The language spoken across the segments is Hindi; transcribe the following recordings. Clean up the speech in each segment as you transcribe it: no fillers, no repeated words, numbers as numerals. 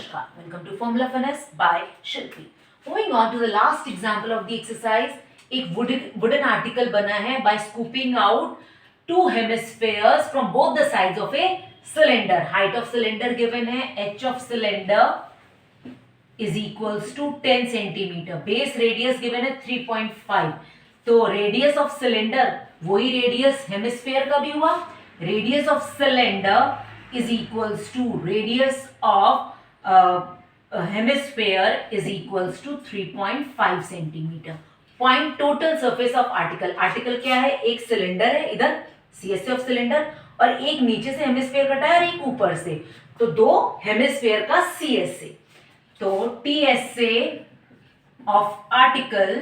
Namaskar. Welcome to Formula Finesse by Shilpi. Moving on to the last example of the exercise. एक wooden article बना है by scooping out two hemispheres from both the sides of a cylinder. Height of cylinder given है, h of cylinder is equals to 10 centimeter. Base radius given है 3.5. तो radius of cylinder वही radius hemisphere का भी हुआ. Radius of cylinder is equals to radius of hemisphere is equals to 3.5 centimeter. Point total surface of article. Article क्या है? एक सिलेंडर है, इधर CSA of cylinder और एक नीचे से हेमिस्फीयर कटा है और एक ऊपर से, तो दो हेमिस्फीयर का CSA. तो TSA of article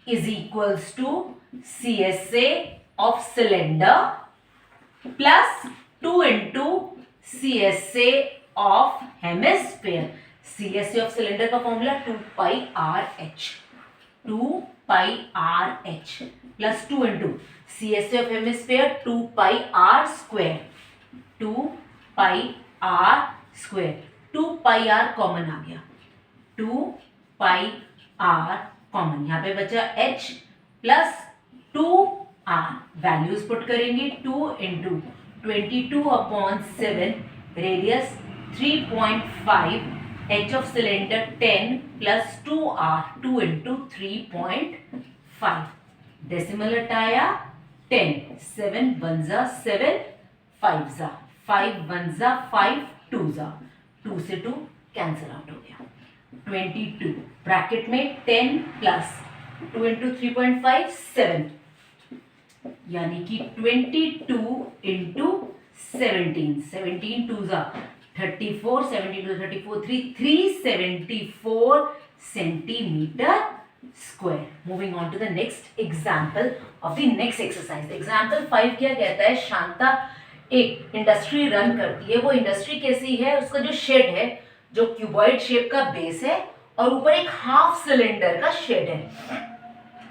is equals to CSA of cylinder plus 2 into CSA of hemisphere. CSA of cylinder का formula 2 pi RH. 2 pi RH plus 2 into CSA of hemisphere 2 pi R square. 2 pi R square. 2 pi R common आ गया. 2 pi R कॉमन, यहाँ पे बचा H plus 2 R. Values put करेंगे. 2 into 22/7 radius 3.5, h of cylinder 10 plus 2r, 2 into 3.5. Decimal हटाया 10, 7 1 जा 7, 5 जा 5, 1 जा 5, 2 जा 2 से 2 कैंसिल आउट हो गया. 22 ब्रैकेट में 10 प्लस 2 into 3.5 7, यानी कि 22 into 17. 17 2 जा 34, 17 to 34 374 centimeter square. Moving on to the next example of the next exercise. Example 5 क्या कहता है? शांता एक इंडस्ट्री रन करती है. वो इंडस्ट्री कैसी है? उसका जो शेड है, जो क्यूबॉइड शेप का बेस है और ऊपर एक हाफ सिलेंडर का शेड है.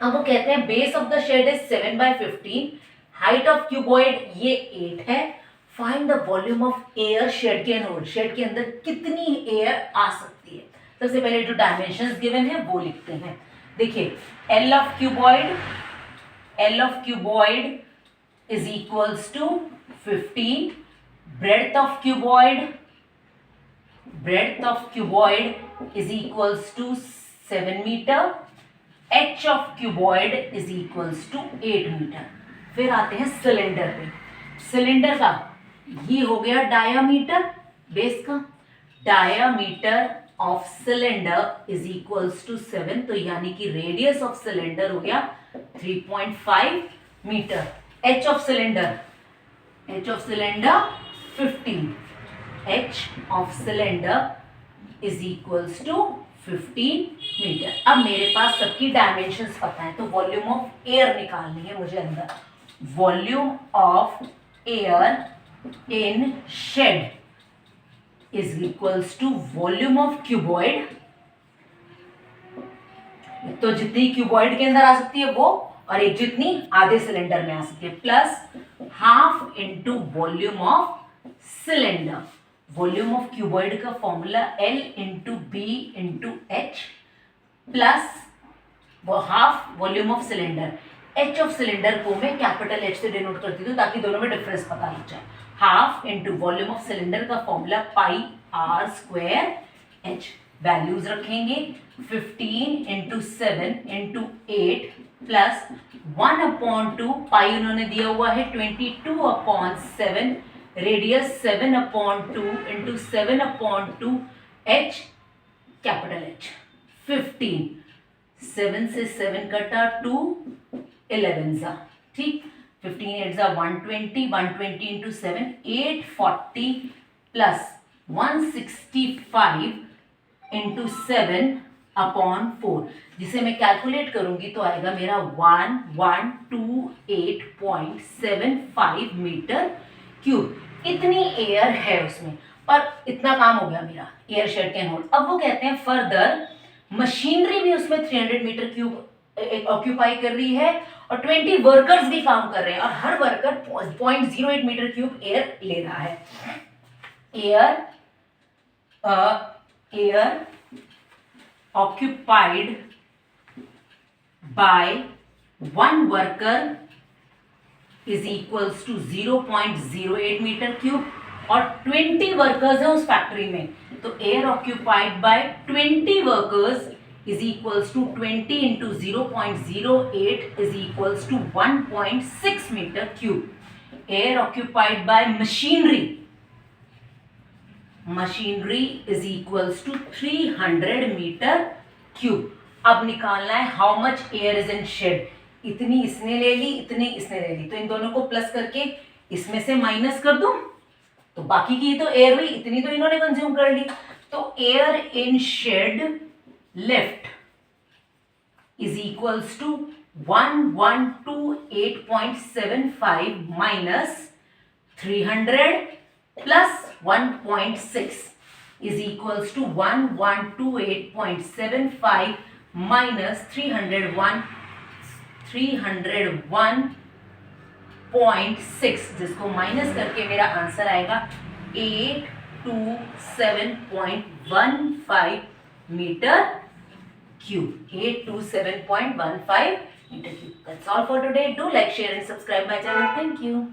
अब वो कहते हैं base of the shed is 7/15, height of cuboid ये 8 है. Find the volume of air shed के अंदर. शेड के अंदर कितनी एयर आ सकती है? सबसे पहले जो डायमेंशंस गिवन है वो लिखते हैं. देखिए L of cuboid is equals to 15. Breadth of cuboid is equals to 7 metre. H of cuboid is equals to 8 metre. फिर आते हैं सिलेंडर पे. सिलेंडर का ये हो गया डायामीटर बेस का. Diameter of cylinder is equals to 7, तो यानी कि रेडियस ऑफ सिलेंडर हो गया 3.5 metre. H of cylinder 15. H of cylinder is equals to 15 metre. अब मेरे पास सबकी डायमेंशंस पता है, तो वॉल्यूम ऑफ एयर निकालनी है मुझे अंदर. Volume of air in shed is equals to volume of cuboid. तो जितनी क्यूबॉइड के अंदर आ सकती है वो, और एक जितनी आधे सिलेंडर में आ सकती है, plus half into volume of cylinder. Volume of cuboid का formula L into B into H plus वो half volume of cylinder. H of cylinder को मैं कैपिटल H से डिनोट करती हूँ ताकि दोनों में डिफरेंस पता लग जाए. Half into volume of cylinder का formula pi R square H. Values रखेंगे 15 इंटू 7 इंटू 8 प्लस 1/2. पाई उन्होंने दिया हुआ है 22/7. Radius 7/2 into 7/2 H capital H. 15, 7 से 7 कटा 2, 11 जा. ठीक. 15 8 जा 120, 120 इंटू 7 840 प्लस 165 इंटू 7/4, जिसे मैं कैलकुलेट करूंगी तो आएगा मेरा 1128.75 मीटर क्यूब. इतनी एयर है उसमें, और इतना काम हो गया मेरा एयर शेड कैन होल्ड. अब वो कहते हैं फर्दर मशीनरी भी उसमें 300 मीटर क्यूब ऑक्यूपाई कर रही है और 20 वर्कर्स भी काम कर रहे हैं और हर वर्कर 0.08 मीटर क्यूब एयर ले रहा है. Air air occupied by one worker is equals to 0.08 metre cube, और 20 वर्कर्स हैं उस फैक्ट्री में, तो air occupied by 20 workers is equals to 20 into 0.08 is equals to 1.6 meter cube. Air occupied by machinery is equals to 300 meter cube. अब निकालना है how much air is in shed. इतनी इसने ले ली, इतनी इसने ले ली, तो इन दोनों को प्लस करके इसमें से माइनस कर दूं, तो बाकी की तो एयर हुई, इतनी तो इन्होंने कंज्यूम कर ली, तो air in shed left is equals to 1128.75 minus 300 plus 1.6 is equals to 1128.75 minus 301.6, जिसको माइनस करके मेरा आंसर आएगा 827.15 metre cube. 827.15 meter cube. That's all for today. Do like, share and subscribe my channel. Thank you.